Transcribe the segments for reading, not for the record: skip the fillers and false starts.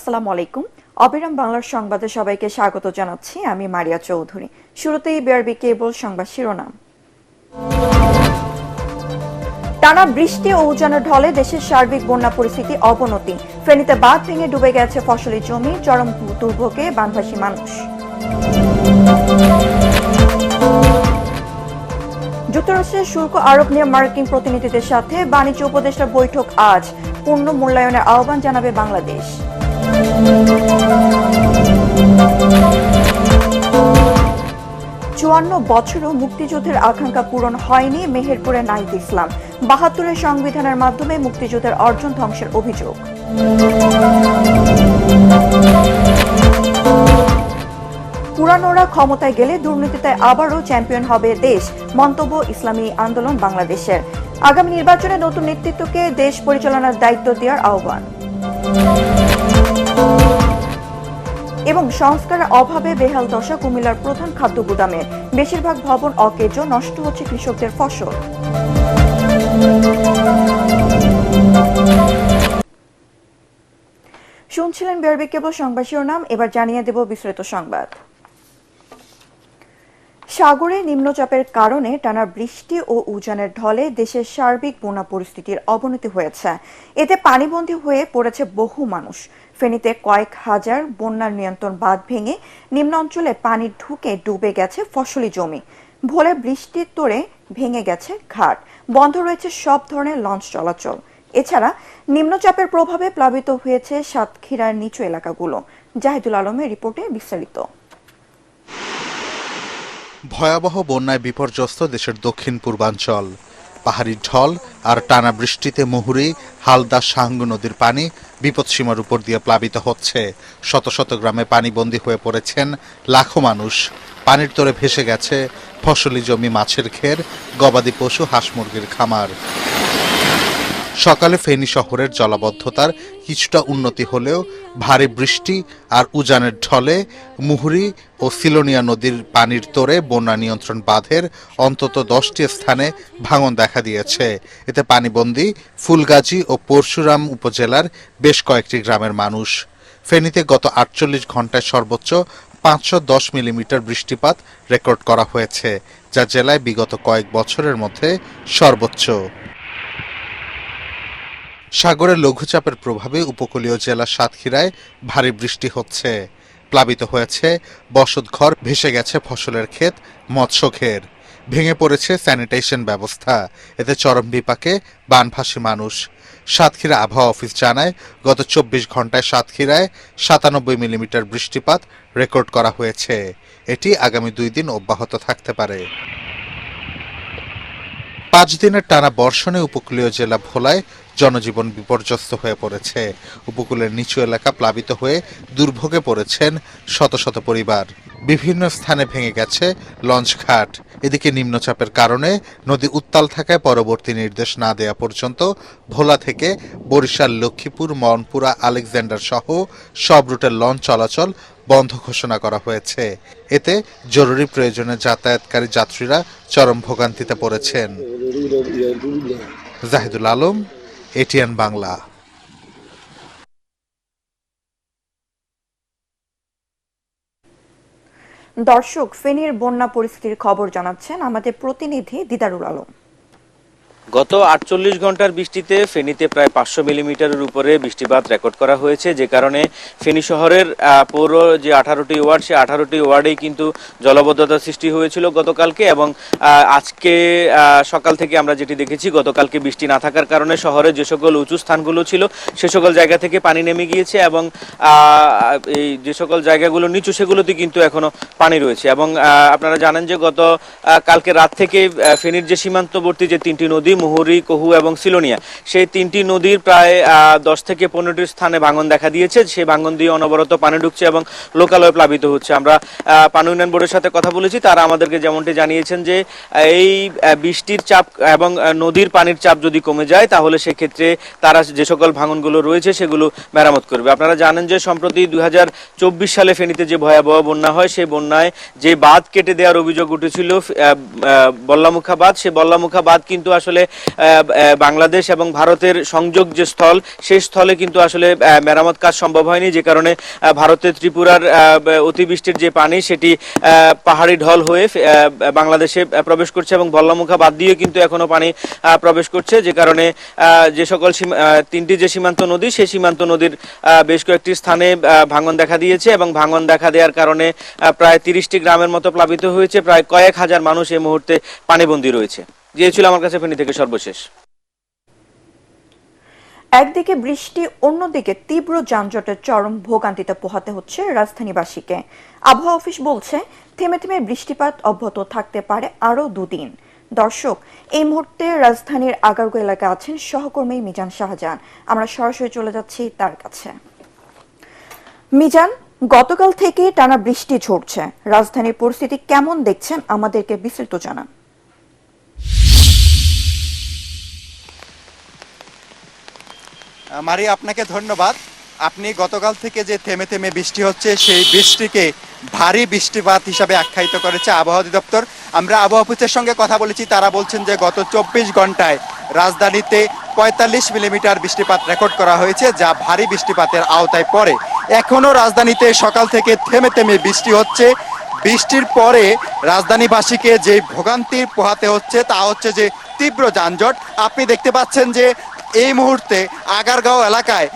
আসসালামু আলাইকুম। অবিরাম বাংলার সংবাদে সবাইকে স্বাগত জানাচ্ছি। আমি মারিয়া চৌধুরী। শুরুতেই বিআরবি কেবল সংবাদ শিরোনাম। টানা বৃষ্টি ও উজানের ঢলে দেশের সার্বিক বন্যা পরিস্থিতি অবনতি। ফেনীতে বাঁধ ভেঙে ডুবে গেছে ফসলি জমি, চরম দুর্ভোগে বানভাসী মানুষ। যুক্তরাষ্ট্রের শুল্ক আরোপ নিয়ে মার্কিন প্রতিনিধিদের সাথে বাণিজ্য উপদেষ্টার বৈঠক আজ। পূর্ণ মূল্যায়নের আহ্বান জানাবে বাংলাদেশ। ৫৪ বছরও মুক্তিযুদ্ধের আকাঙ্ক্ষা পূরণ হয়নি মেহেরপুরে নাহিদ ইসলাম। ৭২-এর সংবিধানের মাধ্যমে মুক্তিযুদ্ধের অর্জন ধ্বংসের অভিযোগ। পুরানোরা ক্ষমতায় গেলে দুর্নীতিতে আবারও চ্যাম্পিয়ন হবে দেশ, মন্তব্য ইসলামী আন্দোলন বাংলাদেশের। আগামী নির্বাচনে নতুন নেতৃত্বকে দেশ পরিচালনার দায়িত্ব দেওয়ার আহ্বান। এবং সংস্কারের অভাবে বেহাল দশা কুমিল্লার প্রধান খাদ্য গুদামের। বেশিরভাগ ভবন অকেজ, নষ্ট হচ্ছে কৃষকদের ফসল। শুনছিলেন বিআরবি কেবল সংবাদ শিরোনাম। এবার জানিয়ে দেব বিস্তারিত সংবাদ। সাগরে নিম্নচাপের কারণে টানা বৃষ্টি ও উজানের ঢলে দেশের সার্বিক বন্যা পরিস্থিতির অবনতি হয়েছে। এতে পানিবন্দী হয়ে পড়েছে বহু মানুষ। ফেনীতে কয়েক হাজার বন্যা নিয়ন্ত্রণ বাঁধ ভেঙে নিম্ন অঞ্চলে পানি ঢুকে ডুবে গেছে ফসলি জমি। ভোরে বৃষ্টির তোড়ে ভেঙে গেছে ঘাট, বন্ধ রয়েছে সব ধরনের লঞ্চ চলাচল। এছাড়া নিম্নচাপের প্রভাবে প্লাবিত হয়েছে সাতক্ষীরার নিচু এলাকাগুলো। জাহিদুল আলমের রিপোর্টে বিস্তারিত। ভয়াবহ বন্যায় বিপর্যস্ত দেশের দক্ষিণ পূর্বাঞ্চল। পাহাড়ি ঢল আর টানা বৃষ্টিতে মুহুরী, হালদা, সাঙ্গু নদীর পানি বিপদসীমার উপর দিয়ে প্লাবিত হচ্ছে। শত শত গ্রামে পানিবন্দী হয়ে পড়েছেন লাখো মানুষ। পানির তোরে ভেসে গেছে ফসলি জমি, মাছের ঘের, গবাদি পশু, হাঁস মুরগির খামার। সকালে ফেনী শহরের জলাবদ্ধতার কিছুটা উন্নতি হলেও ভারী বৃষ্টি আর উজানের ঢলে মুহুরী ও সিলোনিয়া নদীর পানির তোরে বন্যা নিয়ন্ত্রণ বাঁধের অন্তত 10টি স্থানে ভাঙন দেখা দিয়েছে। এতে পানিবন্দী ফুলগাজী ও পরশুরাম উপজেলার বেশ কয়েকটি গ্রামের মানুষ। ফেনীতে গত 48 ঘন্টায় সর্বোচ্চ 510 মিলিমিটার বৃষ্টিপাত রেকর্ড করা হয়েছে, যা জেলায় বিগত কয়েক বছরের মধ্যে সর্বোচ্চ। সাগরের লঘুচাপের প্রভাবে উপকূলীয় জেলা সাতক্ষীরায় ভারী বৃষ্টি হচ্ছে। প্লাবিত হয়েছে বসতঘর, ভেসে গেছে ফসলের ক্ষেত, মৎস্যঘের। ভেঙে পড়েছে স্যানিটেশন ব্যবস্থা। এতে চরম বিপাকে বানভাসী মানুষ। সাতক্ষীরা আবহাওয়া অফিস জানায়, গত 24 ঘন্টায় সাতক্ষীরায় 97 মিলিমিটার বৃষ্টিপাত রেকর্ড করা হয়েছে। এটি আগামী 2 দিন অব্যাহত থাকতে পারে। 5 দিনের টানা বর্ষণে উপকূলীয় জেলা ভোলায় জনজীবন বিপর্যস্ত হয়ে পড়েছে। উপকূলের নিচু এলাকা প্লাবিত হয়ে দুর্ভোগে পড়েছেন শত শত পরিবার। বিভিন্ন স্থানে ভেঙে গেছে লঞ্চঘাট। এদিকে নিম্নচাপের কারণে নদী উত্তাল থাকায় পরবর্তী নির্দেশ না দেয়া পর্যন্ত ভোলা থেকে বরিশাল, লক্ষ্মীপুর, মনপুরা, আলেকজান্ডার সহ সব রুটের লঞ্চ চলাচল বন্ধ ঘোষণা করা হয়েছে। এতে জরুরি প্রয়োজনে যাতায়াতকারী যাত্রীরা চরম ভোগান্তিতে পড়েছেন। জাহিদুল আলম, এটিএন বাংলা। দর্শক, ফেনীর বন্যা পরিস্থিতির খবর জানাচ্ছেন আমাদের প্রতিনিধি দিদারুল আলম। গত 48 ঘন্টার বৃষ্টিতে ফেনীতে প্রায় 500 মিলিমিটারের উপরে বৃষ্টিপাত রেকর্ড করা হয়েছে, যে কারণে ফেনী শহরের পৌর যে 18টি ওয়ার্ড, সে 18টি ওয়ার্ডেই কিন্তু জলাবদ্ধতার সৃষ্টি হয়েছিল গতকালকে। এবং আজকে সকাল থেকে আমরা যেটি দেখেছি, গতকালকে বৃষ্টি না থাকার কারণে শহরের যে সকল উঁচু স্থানগুলো ছিল সে সকল জায়গা থেকে পানি নেমে গিয়েছে, এবং এই যে সকল জায়গাগুলো নিচু সেগুলোতে কিন্তু এখনো পানি রয়েছে। এবং আপনারা জানেন যে গত কালকে রাত থেকে ফেনীর যে সীমান্তবর্তী যে 3টি নদী, মুহুরী, কহু এবং সিলোনিয়া, সেই 3টি নদীর প্রায় 10 থেকে 15টি স্থানে ভাঙন দেখা দিয়েছে। সেই ভাঙন দিয়ে অনবরত পানি ঢুকছে এবং লোকালয়ে প্লাবিত হচ্ছে। আমরা পানি উন্নয়ন বোর্ডের সাথে কথা বলেছি, তারা আমাদেরকে যেমনটি জানিয়েছেন যে এই বৃষ্টির চাপ এবং নদীর পানির চাপ যদি কমে যায়, তাহলে সেক্ষেত্রে তারা যে সকল ভাঙনগুলো রয়েছে সেগুলো মেরামত করবে। আপনারা জানেন যে সম্প্রতি 2024 সালে ফেনীতে যে ভয়াবহ বন্যা হয়, সেই বন্যায় যে বাঁধ কেটে দেওয়ার অভিযোগ উঠেছিল বল্লামুখা বাঁধ, সেই বল্লামুখা বাঁধ কিন্তু আসলে বাংলাদেশ এবং ভারতের সংযোগ যে স্থল সেই স্থলে কিন্তু আসলে মেরামত কাজ সম্ভব হয়নি, যে কারণে ভারতের ত্রিপুরার অতিবৃষ্টির যে পানি সেটি পাহাড়ি ঢল হয়ে বাংলাদেশে প্রবেশ করছে এবং ভল্লামুখা বাদ দিয়ে কিন্তু এখনো পানি প্রবেশ করছে, যে কারণে যে সকল তিনটি যে সীমান্ত নদী সেই সীমান্ত নদীর বেশ কয়েকটি স্থানে ভাঙন দেখা দিয়েছে এবং ভাঙন দেখা দেওয়ার কারণে প্রায় 30টি গ্রামের মতো প্লাবিত হয়েছে। প্রায় কয়েক হাজার মানুষ এই মুহূর্তে পানিবন্দী রয়েছে। যে ছিল আমার কাছে ফেনী থেকে সর্বশেষ। একদিকে বৃষ্টি, অন্যদিকে তীব্র যানজটের চরম ভোগান্তিতে পোহাতে হচ্ছে রাজধানীবাসীকে। আবহাওয়া অফিস বলছে থেমে থেমে বৃষ্টিপাত অব্যাহত থাকতে পারে আরও 2 দিন। দর্শক, এই মুহূর্তে রাজধানীর আগারগাঁও এলাকায় আছেন সহকর্মী মিজান শাহজাহান। আমরা সরাসরি চলে যাচ্ছি তার কাছে। মিজান, গতকাল থেকে টানা বৃষ্টি ঝরছে, রাজধানীর পরিস্থিতি কেমন দেখছেন আমাদেরকে বিস্তারিত জানান। মারি, আপনাকে ধন্যবাদ। আপনি গতকাল থেকে যে থেমে থেমে বৃষ্টি হচ্ছে সেই বৃষ্টিকে ভারী বৃষ্টিপাত হিসাবে আখ্যায়িত করেছে আবহাওয়া অধিদপ্তর। আমরা আবহাওয়া অফিসের সঙ্গে কথা বলেছি, তারা বলছেন যে গত 24 ঘন্টায় রাজধানীতে 45 মিলিমিটার বৃষ্টিপাত রেকর্ড করা হয়েছে, যা ভারী বৃষ্টিপাতের আওতায় পড়ে। এখনও রাজধানীতে সকাল থেকে থেমে থেমে বৃষ্টি হচ্ছে। বৃষ্টির পরে রাজধানীবাসীকে যে ভোগান্তি পোহাতে হচ্ছে তা হচ্ছে যে তীব্র যানজট। আপনি দেখতে পাচ্ছেন যে এই মুহূর্তে আগারগাঁও এলাকায়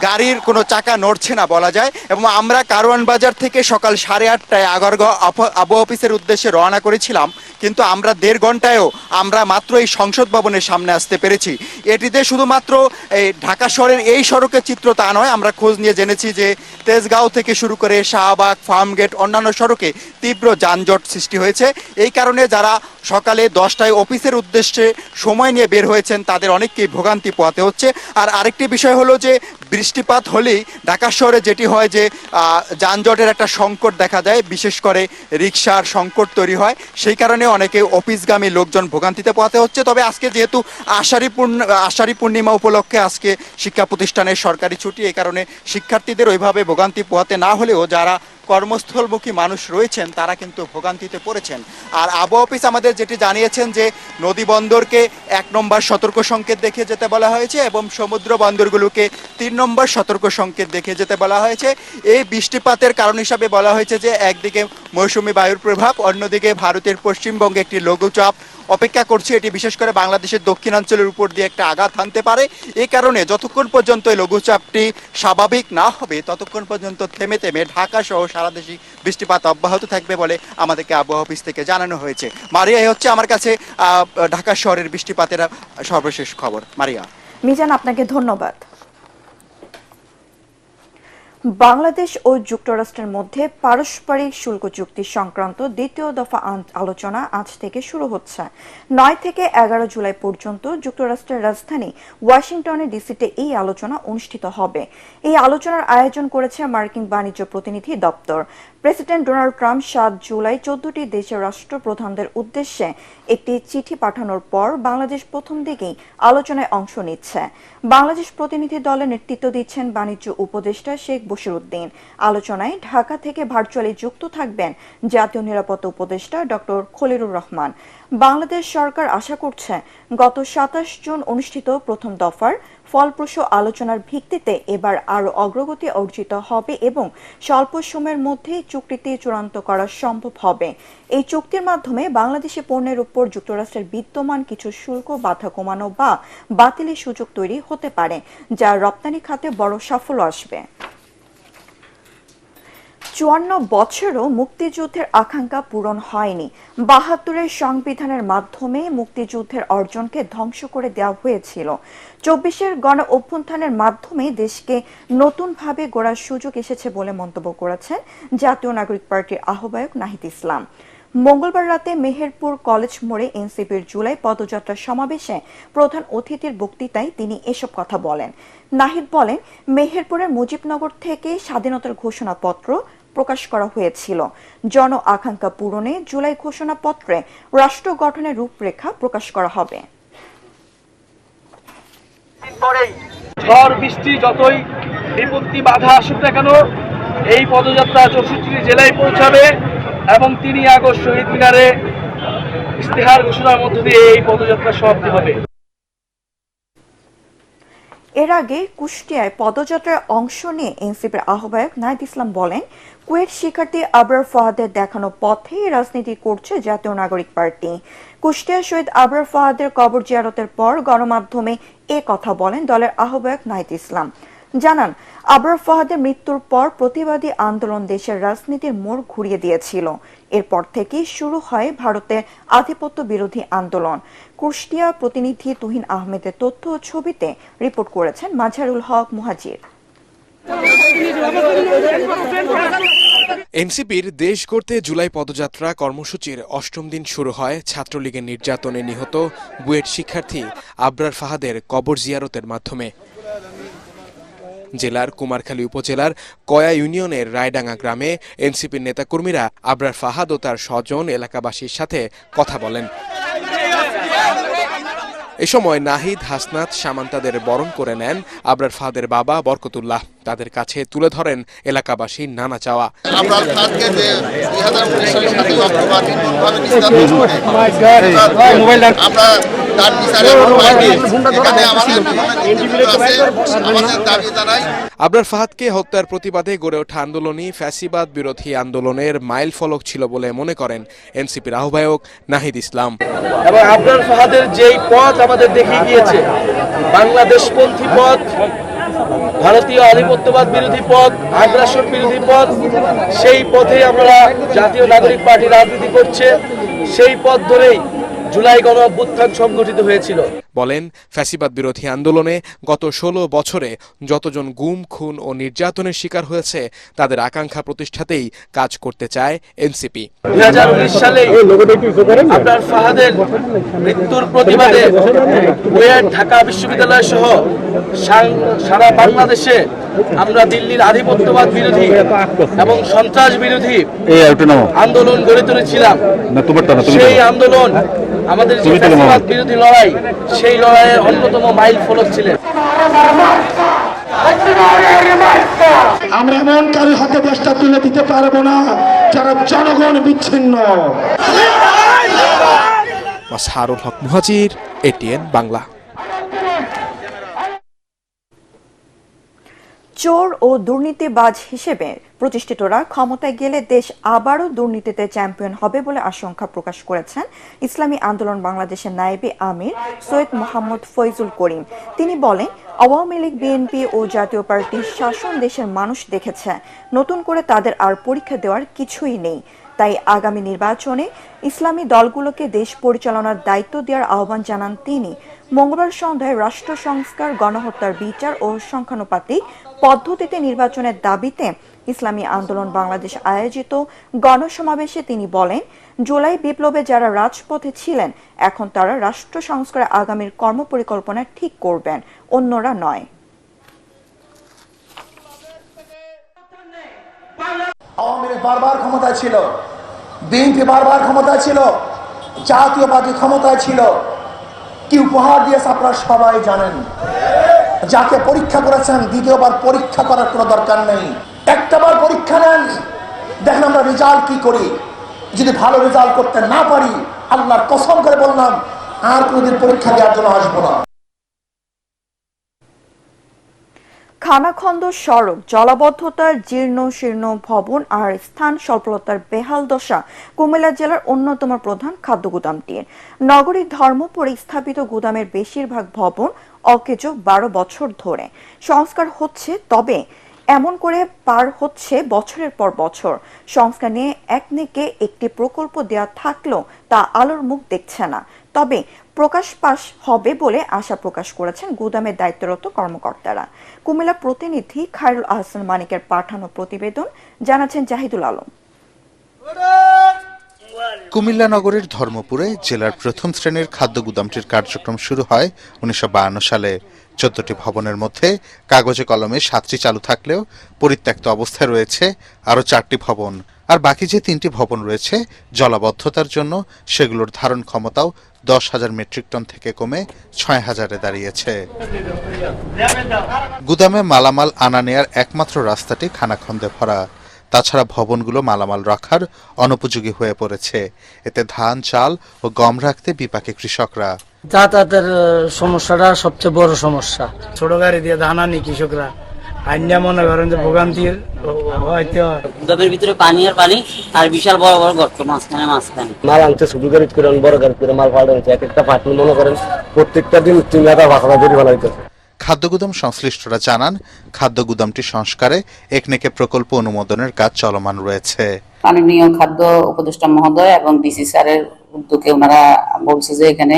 গাড়ির কোনো চাকা নড়ছে না বলা যায়। এবং আমরা কারওয়ান বাজার থেকে সকাল 8:30টায় আগারগাঁও আবহাওয়া অফিসের উদ্দেশ্যে রওনা করেছিলাম, কিন্তু আমরা 1.5 ঘন্টায়ও আমরা মাত্র এই সংসদ ভবনের সামনে আসতে পেরেছি। এটিতে শুধুমাত্র এই ঢাকা শহরের এই সড়কের চিত্র তা নয়, আমরা খোঁজ নিয়ে জেনেছি যে তেজগাঁও থেকে শুরু করে শাহবাগ, ফার্মগেট, অন্যান্য সড়কে তীব্র যানজট সৃষ্টি হয়েছে। এই কারণে যারা সকালে 10টায় অফিসের উদ্দেশ্যে সময় নিয়ে বের হয়েছেন তাদের অনেককেই ভোগান্তি পোহাতে হচ্ছে। আর আরেকটি বিষয় হলো যে বৃষ্টিপাত হলেই ঢাকা শহরে যেটি হয় যে যানজটের একটা সংকট দেখা যায়, বিশেষ করে রিকশার সংকট তৈরি হয়। সেই কারণে অনেকে অফিসগামী লোকজন ভোগান্তিতে পোহাতে হচ্ছে। তবে আজকে যেহেতু আষাঢ়ী পূর্ণিমা উপলক্ষে আজকে শিক্ষা প্রতিষ্ঠানের সরকারি ছুটি, এই কারণে শিক্ষার্থীদের ওইভাবে ভোগান্তি পোহাতে না হলেও যারা কর্মস্থলমুখী মানুষ রয়েছেন তারা কিন্তু ভোগান্তিতে পড়েছেন। আর আবহাওয়া অফিস আমাদের যেটি জানিয়েছেন যে নদী বন্দরকে 1 নম্বর সতর্ক সংকেত দেখে যেতে বলা হয়েছে এবং সমুদ্র বন্দরগুলোকে 3 নম্বর সতর্ক সংকেত দেখে যেতে বলা হয়েছে। এই বৃষ্টিপাতের কারণ হিসাবে বলা হয়েছে যে একদিকে মৌসুমী বায়ুর প্রভাব, অন্যদিকে ভারতের পশ্চিমবঙ্গে একটি লঘুচাপ অপেক্ষা করছে। এটি বিশেষ করে বাংলাদেশের দক্ষিণাঞ্চলের উপর দিয়ে একটা আঘাত হানতে পারে। এই কারণে যতক্ষণ পর্যন্ত এই লঘুচাপটি স্বাভাবিক না হবে ততক্ষণ পর্যন্ত থেমে থেমে ঢাকা সহ সারা দেশে বৃষ্টিপাত অব্যাহত থাকবে বলে আমাদেরকে আবহাওয়া অফিস থেকে জানানো হয়েছে। মারিয়া, এই হচ্ছে আমার কাছে ঢাকা শহরের বৃষ্টিপাতের সর্বশেষ খবর। মারিয়া। মিজান, আপনাকে ধন্যবাদ। বাংলাদেশ ও যুক্তরাষ্ট্রের মধ্যে পারস্পরিক শুল্ক চুক্তি সংক্রান্ত দ্বিতীয় দফা আলোচনা আজ থেকে শুরু হচ্ছে। 9 থেকে 11 জুলাই পর্যন্ত যুক্তরাষ্ট্রের রাজধানী ওয়াশিংটনে ডিসিতে এই আলোচনা অনুষ্ঠিত হবে। এই আলোচনার আয়োজন করেছে মার্কিন বাণিজ্য প্রতিনিধি দপ্তর। প্রেসিডেন্ট ডোনাল্ড ট্রাম্প 7 জুলাই 14টি দেশের রাষ্ট্রপ্রধানদের উদ্দেশ্যে একটি চিঠি পাঠানোর পর বাংলাদেশ প্রথম দিকেই আলোচনায় অংশ নিচ্ছে। বাংলাদেশ প্রতিনিধি দলের নেতৃত্ব দিচ্ছেন বাণিজ্য উপদেষ্টা শেখ বশিরউদ্দিন। আলোচনায় ঢাকা থেকে ভার্চুয়ালি যুক্ত থাকবেন জাতীয় নিরাপত্তা উপদেষ্টা ডক্টর খলিলুর রহমান। বাংলাদেশ সরকার আশা করছে গত 27 জুন অনুষ্ঠিত প্রথম দফার ফলপ্রসূ আলোচনার ভিত্তিতে এবার আরও অগ্রগতি অর্জিত হবে এবং স্বল্প সময়ের মধ্যেই চুক্তিটি চূড়ান্ত করা সম্ভব হবে। এই চুক্তির মাধ্যমে বাংলাদেশি পণ্যের উপর যুক্তরাষ্ট্রের বিদ্যমান কিছু শুল্ক বাধা কমানো বা বাতিলের সুযোগ তৈরি হতে পারে, যা রপ্তানি খাতে বড় সাফল্য আসবে। 54 বছরও মুক্তিযুদ্ধের আকাঙ্ক্ষা পূরণ হয়নি। 72-এর সংবিধানের মাধ্যমে মুক্তিযুদ্ধের অর্জনকে ধ্বংস করে দেওয়া হয়েছিল। 24-এর গণ অভ্যুত্থানের মাধ্যমে দেশকে নতুনভাবে গড়ার সুযোগ এসেছে বলে মন্তব্য করেছেন জাতীয় নাগরিক পার্টির আহ্বায়ক নাহিদ ইসলাম। মঙ্গলবার রাতে মেহেরপুর কলেজ মোড়ে এনসিপির জুলাই পদযাত্রা সমাবেশে প্রধান অতিথির বক্তৃতায় তিনি এসব কথা বলেন। নাহিদ বলেন, মেহেরপুরের মুজিবনগর থেকে স্বাধীনতার ঘোষণাপত্র প্রকাশ করা হয়েছিল। জন আকাঙ্ক্ষা পূরণে জুলাই ঘোষণাপত্রে রাষ্ট্র গঠনের রূপরেখা প্রকাশ করা হবে। ঝড় বৃষ্টি যতই বিপত্তি বাধা আসুক না কেন, এই পদযাত্রা 64টি জেলায় পৌঁছাবে এবং 3 আগস্ট শহীদ মিনারে ইশতেহার ঘোষণার মধ্য দিয়ে এই পদযাত্রা সমাপ্তি হবে। এর আগে কুষ্টিয়ায় পদযাত্রার অংশ নিয়ে এনসিপির আহ্বায়ক নাহিদ ইসলাম বলেন, কুয়েট শিক্ষার্থী আবরার ফাহাদের দেখানো পথেই রাজনীতি করছে জাতীয় নাগরিক পার্টি। কুষ্টিয়া শহীদ আবরার ফাহাদের কবর জিয়ারতের পর গণমাধ্যমে এ কথা বলেন দলের আহ্বায়ক নাহিদ ইসলাম। জানান, আবরার ফাহাদের মৃত্যুর পর প্রতিবাদী আন্দোলন দেশের রাজনীতির মোড় ঘুরিয়ে দিয়েছিল। এরপর থেকেই শুরু হয় ভারতের আধিপত্য বিরোধী আন্দোলন। কুষ্টিয়া প্রতিনিধি তুহিন আহমেদের তথ্য ও ছবিতে রিপোর্ট করেছেন মাজহারুল হক মুহাজির। এনসিপির দেশ গড়তে জুলাই পদযাত্রা কর্মসূচির অষ্টম দিন শুরু হয় ছাত্রলীগের নির্যাতনে নিহত বুয়েট শিক্ষার্থী আবরার ফাহাদের কবর জিয়ারতের মাধ্যমে। জেলার কুমারখালী উপজেলার কয়া ইউনিয়নের রায়ডাঙ্গা গ্রামে এনসিপির নেতাকর্মীরা আবরার ফাহাদ ও তার স্বজন এলাকাবাসীর সাথে কথা বলেন। এ সময় নাহিদ, হাসনাত, সামান্তাদের বরণ করে নেন আবরার ফাহাদের বাবা বরকতুল্লাহ। তাদের কাছে তুলে ধরেন এলাকাবাসীর নানা চাওয়া। আবরার ফাহাদকে যে 2019 সালের 7 অক্টোবর নির্মমভাবে নির্যাতন করে আমরা তার বিচারের এখানে আমাদের দাবি জানাই। আবরার ফাহাদকে হত্যার প্রতিবাদে গড়ে ওঠা আন্দোলনই ফ্যাসিবাদ বিরোধী আন্দোলনের মাইল ফলক ছিল বলে মনে করেন এনসিপির আহ্বায়ক নাহিদ ইসলাম। এবং আবরার ফাহাদের যেই পথ আমাদের দেখিয়ে গিয়েছে, বাংলাদেশপন্থী পথ, ভারতীয় আধিপত্যবাদ বিরোধী পথ, আগ্রাসন বিরোধী পথ, সেই পথে আমরা জাতীয় নাগরিক পার্টি রাজনীতি করছে। সেই পথ ধরেই জুলাই গণ অভ্যুত্থান সংগঠিত হয়েছিল। বলেন, ফ্যাসিবাদ বিরোধী আন্দোলনে গত 16 বছরে যতজন গুম, খুন ও নির্যাতনের শিকার হয়েছে তাদের আকাঙ্ক্ষা প্রতিষ্ঠাতেই কাজ করতে চায় এনসিপি। 2019 সালে আবরার ফাহাদের মৃত্যুর প্রতিবাদে বুয়েট, ঢাকা বিশ্ববিদ্যালয় সহ সারা বাংলাদেশে আমরা দিল্লির আধিপত্যবাদ বিরোধী এবং সন্ত্রাস বিরোধী আন্দোলন গড়ে তুলেছিলাম। সেই আন্দোলন আমাদের যে ফ্যাসিবাদ বিরোধী লড়াই, সেই লড়াইয়ের অন্যতম মাইল ফলক ছিলেন। আমরা এমন কারোর হাতে দেশটা তুলে দিতে পারবো না যারা জনগণ বিচ্ছিন্ন। মাজহারুল হক মুহাজির, এটিএন বাংলা। চোর ও দুর্নীতিবাজ হিসেবে প্রতিষ্ঠিতরা ক্ষমতায় গেলে দেশ আবারও দুর্নীতিতে চ্যাম্পিয়ন হবে বলে আশঙ্কা প্রকাশ করেছেন ইসলামী আন্দোলন বাংলাদেশের নায়েবে আমির সৈয়দ মোহাম্মদ ফয়জুল করিম। তিনি বলেন, আওয়ামী লীগ, বিএনপি ও জাতীয় পার্টির শাসন দেশের মানুষ দেখেছে। নতুন করে তাদের আর পরীক্ষা দেওয়ার কিছুই নেই। তাই আগামী নির্বাচনে ইসলামী দলগুলোকে দেশ পরিচালনার দায়িত্ব দেওয়ার আহ্বান জানান তিনি। মঙ্গলবার সন্ধ্যায় রাষ্ট্র সংস্কার, গণহত্যার বিচার ও সংখ্যানুপাতিক পদ্ধতিতে নির্বাচনের দাবিতে ইসলামী আন্দোলন বাংলাদেশ আয়োজিত গণসমাবেশে তিনি বলেন, জুলাই বিপ্লবে যারা রাজপথে ছিলেন এখন তারা রাষ্ট্র সংস্কারে আগামীর কর্মপরিকল্পনা ঠিক করবেন, অন্যরা নয়। আওয়ামী লীগ বারবার ক্ষমতায় ছিল, বিএনপি বারবার ক্ষমতায় ছিল, জাতীয় পার্টি ক্ষমতায় ছিল। কি উপহার দিয়েছে আপনারা সবাই জানেন। যাকে পরীক্ষা করেছেন দ্বিতীয়বার পরীক্ষা করার কোনো দরকার নেই। একটাবার পরীক্ষা নেন, দেখেন আমরা রেজাল্ট কি করি। যদি ভালো রেজাল্ট করতে না পারি, আল্লাহর কসম করে বললাম আর কোনোদিন পরীক্ষা দেওয়ার জন্য আসবো না। খানাখন্দ সড়ক, জলাবদ্ধতার জীর্ণ শীর্ণ ভবন আর স্থান স্বল্পতার বেহাল দশা কুমিল্লা জেলার অন্যতম প্রধান খাদ্য গুদামটির। নগরীর ধর্মপুরে স্থাপিত গুদামের বেশিরভাগ ভবন অকেজো 12 বছর ধরে সংস্কার হচ্ছে, তবে এমন করে পার হচ্ছে বছরের পর বছর। সংস্কার নিয়ে একনেকে একটি প্রকল্প দেওয়া থাকলেও তা আলোর মুখ দেখছে না। তবে প্রকাশ পাশ হবে বলে আশা প্রকাশ করেছেন গুদামের দায়িত্বরত কর্মকর্তারা। কুমিল্লা প্রতিনিধি খায়রুল আহসান মানিকের পাঠানো প্রতিবেদন, জানাচ্ছেন জাহিদুল আলম। কুমিল্লা নগরীর ধর্মপুরে জেলার প্রথম শ্রেণীর খাদ্য গুদামটির কার্যক্রম শুরু হয় 1952 সালে। 14টি ভবনের মধ্যে কাগজে কলমে 7টি চালু থাকলেও পরিত্যক্ত অবস্থায় রয়েছে আরও 4টি ভবন। আর বাকি যে 3টি ভবন রয়েছে জলাবদ্ধতার জন্য সেগুলোর ধারণ ক্ষমতাও 10,000 মেট্রিক টন থেকে কমে 6,000-এ দাঁড়িয়েছে। গুদামে মালামাল আনা নেয়ার একমাত্র রাস্তাটি খানাখন্দে ভরা। তাছাড়া ভবনগুলো মালামাল রাখার অনুপযোগী হয়ে পড়েছে। এতে ধান, চাল ও গম রাখতে বিপাকে কৃষকরা। যাতায়াতের সমস্যাটা সবচেয়ে বড় সমস্যা। ছোট গাড়ি দিয়ে ধান আনি কৃষকরা, আইনা মনে করেন যে ভোগান্তির হয়তো গবের ভিতরে পানি আর পানি, আর বিশাল বড় বড় গর্ত মাঝখানে। মাল আনছে ছোট গাড়ি করে, বড় গাড়ি করে মাল পাল্টাচ্ছে। এক একটা পার্টি মনে করেন প্রত্যেকটা দিন 3,000 টাকা জরিমানা দিতেছে। খাদ্যগুদাম সংশ্লিষ্টরা জানান, খাদ্যগুদামটি সংস্কারে একনেকে প্রকল্প অনুমোদনের কাজ চলমান রয়েছে। মাননীয় খাদ্য উপদেষ্টা মহোদয় এবং ডিসি স্যারের উদ্যোগে ওনারা বলছে যে এখানে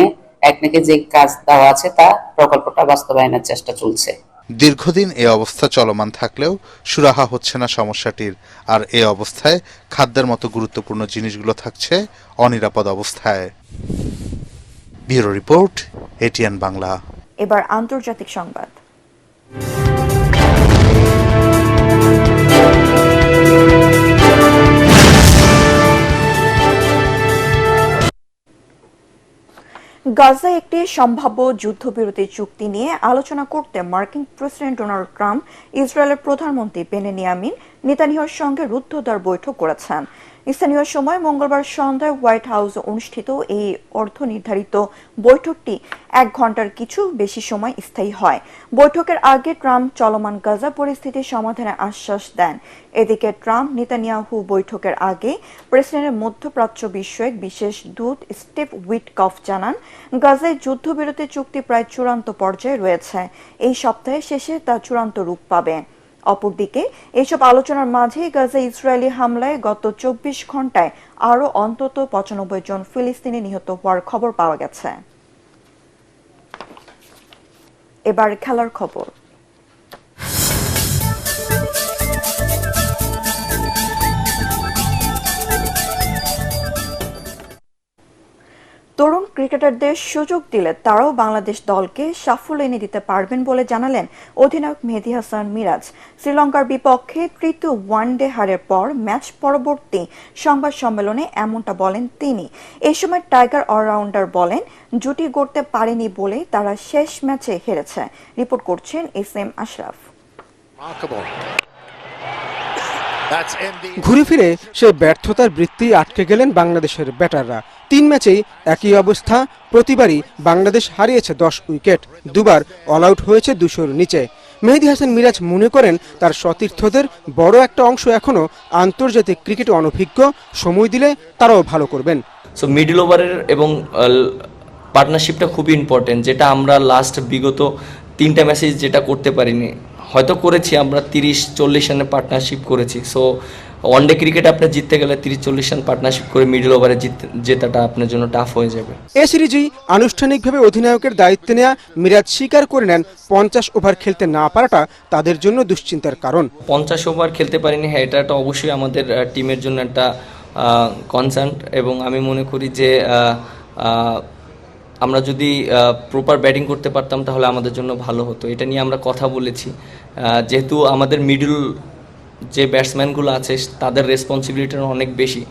একনেকে যে কাজ দেওয়া আছে তা প্রকল্পটা বাস্তবায়নের চেষ্টা চলছে। দীর্ঘদিন এ অবস্থা চলমান থাকলেও সুরাহা হচ্ছে না সমস্যাটির। আর এ অবস্থায় খাদ্যের মতো গুরুত্বপূর্ণ জিনিসগুলো থাকছে অনিরাপদ অবস্থায়। Bureau report, ATN Bangla. এবার আন্তর্জাতিক সংবাদ। গাজায় একটি সম্ভাব্য যুদ্ধবিরতি চুক্তি নিয়ে আলোচনা করতে মার্কিন প্রেসিডেন্ট ডোনাল্ড ট্রাম্প ইসরায়েলের প্রধানমন্ত্রী বেনিয়ামিন নেতানিয়াহুর সঙ্গে রুদ্ধদ্বার বৈঠক করেছেন। স্থানীয় সময় মঙ্গলবার সন্ধ্যায় হোয়াইট হাউসে অনুষ্ঠিত এই অর্ধনির্ধারিত বৈঠকটি 1 ঘন্টার কিছু বেশি সময় স্থায়ী হয়। বৈঠকের আগে ট্রাম্প চলমান গাজা পরিস্থিতির সমাধানের আশ্বাস দেন। এদিকে ট্রাম্প নেতানিয়াহু বৈঠকের আগে প্রেসিডেন্টের মধ্যপ্রাচ্য বিষয়ক বিশেষ দূত স্টিভ উইটকফ জানান, গাজায় যুদ্ধবিরতি চুক্তি প্রায় চূড়ান্ত পর্যায়ে রয়েছে। এই সপ্তাহের শেষে তা চূড়ান্ত রূপ পাবে। অপরদিকে এসব আলোচনার মাঝে গাজা ইসরায়েলি হামলায় গত 24 ঘন্টায় আরও অন্তত 95 জন ফিলিস্তিনি নিহত হওয়ার খবর পাওয়া গেছে। এবার খেলার খবর। তরুণ ক্রিকেটারদের সুযোগ দিলে তারাও বাংলাদেশ দলকে সাফল্য এনে দিতে পারবেন বলে জানালেন অধিনায়ক মেহেদী হাসান মিরাজ। শ্রীলঙ্কার বিপক্ষে তৃতীয় ওয়ানডে হারের পর ম্যাচ পরবর্তী সংবাদ সম্মেলনে এমনটা বলেন তিনি। এই সময় টাইগার অলরাউন্ডার বলেন, জুটি গড়তে পারেনি বলে তারা শেষ ম্যাচে হেরেছে। রিপোর্ট করছেন SM আশরাফ। ঘুরে ফিরে সে ব্যর্থতার বৃত্তি আটকে গেলেন বাংলাদেশের ব্যাটাররা। 3 ম্যাচেই একই অবস্থা, প্রতিবারই বাংলাদেশ হারিয়েছে 10 উইকেট, দুবার অল আউট হয়েছে 200-র নিচে। মেহেদী হাসান মিরাজ মনে করেন তার সতীর্থদের বড় একটা অংশ এখনো আন্তর্জাতিক ক্রিকেটে অনভিজ্ঞ, সময় দিলে তারাও ভালো করবেন। সো মিডল ওভারের এবং পার্টনারশিপটা খুবই ইম্পর্টেন্ট, যেটা আমরা লাস্ট বিগত 3টা ম্যাচে যেটা করতে পারিনি। হয়তো করেছি আমরা 30-40 রানের পার্টনারশিপ করেছি। সো ওয়ানডে ক্রিকেট আপনি জিততে গেলে 30-40 রান পার্টনারশিপ করে মিডল ওভারে জেতাটা আপনার জন্য টাফ হয়ে যাবে। এ সিরিজেই আনুষ্ঠানিকভাবে অধিনায়কের দায়িত্ব নেওয়া মিরাজ স্বীকার করে নেন 50 ওভার খেলতে না পারাটা তাদের জন্য দুশ্চিন্তার কারণ। 50 ওভার খেলতে পারিনি, হ্যাঁ, এটা অবশ্যই আমাদের টিমের জন্য একটা কনসার্ন, এবং আমি মনে করি যে আমরা যদি প্রপার ব্যাটিং করতে পারতাম তাহলে আমাদের জন্য ভালো হতো। এটা নিয়ে আমরা কথা বলেছি। যেহেতু আমাদের মিডল যে ব্যাটসম্যানগুলো আছে তাদের রেসপন্সিবিলিটিটা অনেক বেশি,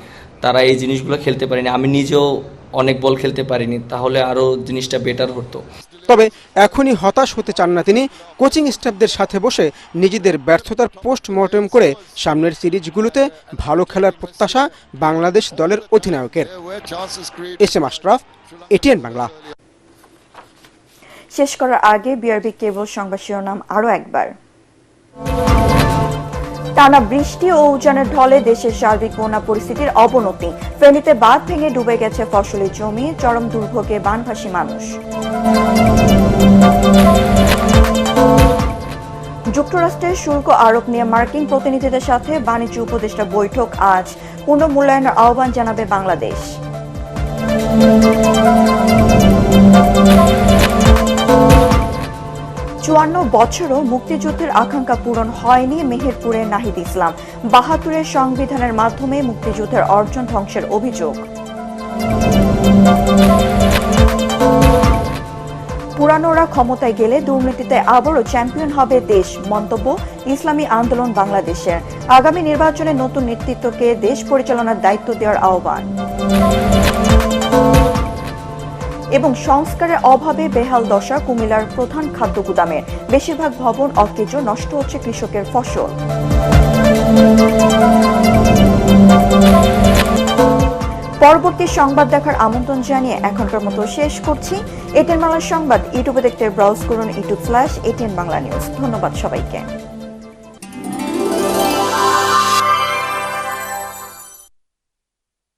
তারা এই জিনিসগুলো খেলতে পারেনি। আমি নিজেও অনেক বল খেলতে পারিনি, তাহলে আরও জিনিসটা বেটার হতো। তবে এখনই হতাশ হতে চান না তিনি। কোচিং স্টাফদের সাথে বসে নিজেদের ব্যর্থতার পোস্টমর্টেম করে সামনের সিরিজগুলোতে ভালো খেলার প্রত্যাশা বাংলাদেশ দলের অধিনায়কের। SM Ashraf, ATN Bangla. শেষ করার আগে বিআরবি কেবল সংবাদ শিরোনাম আরও একবার। টানা বৃষ্টি ও উজানের ঢলে দেশের সার্বিক বন্যা পরিস্থিতির অবনতি। ফেনীতে বাঁধ ভেঙে ডুবে গেছে ফসলি জমি, চরম দুর্ভোগে বানভাসী মানুষ। যুক্তরাষ্ট্রের শুল্ক আরোপ নিয়ে মার্কিন প্রতিনিধিদের সাথে বাণিজ্য উপদেষ্টা বৈঠক আজ। পুনর্মূল্যায়নের আহ্বান জানাবে বাংলাদেশ। 54 বছরও মুক্তিযুদ্ধের আকাঙ্ক্ষা পূরণ হয়নি মেহেরপুরের নাহিদ ইসলাম। 72-এর সংবিধানের মাধ্যমে মুক্তিযুদ্ধের অর্জন ধ্বংসের অভিযোগ। পুরানোরা ক্ষমতায় গেলে দুর্নীতিতে আবারও চ্যাম্পিয়ন হবে দেশ, মন্তব্য ইসলামী আন্দোলন বাংলাদেশের। আগামী নির্বাচনে নতুন নেতৃত্বকে দেশ পরিচালনার দায়িত্ব দেওয়ার আহ্বান। এবং সংস্কারের অভাবে বেহাল দশা কুমিল্লার প্রধান খাদ্য গুদামের। বেশিরভাগ ভবন অকেজো, নষ্ট হচ্ছে কৃষকের ফসল। পরবর্তী সংবাদ দেখার আমন্ত্রণ জানিয়ে এখনকার মতো শেষ করছি। এটিএন বাংলা সংবাদ ইউটিউবে দেখতে ব্রাউজ করুন youtube/ATN বাংলা নিউজ। ধন্যবাদ সবাইকে।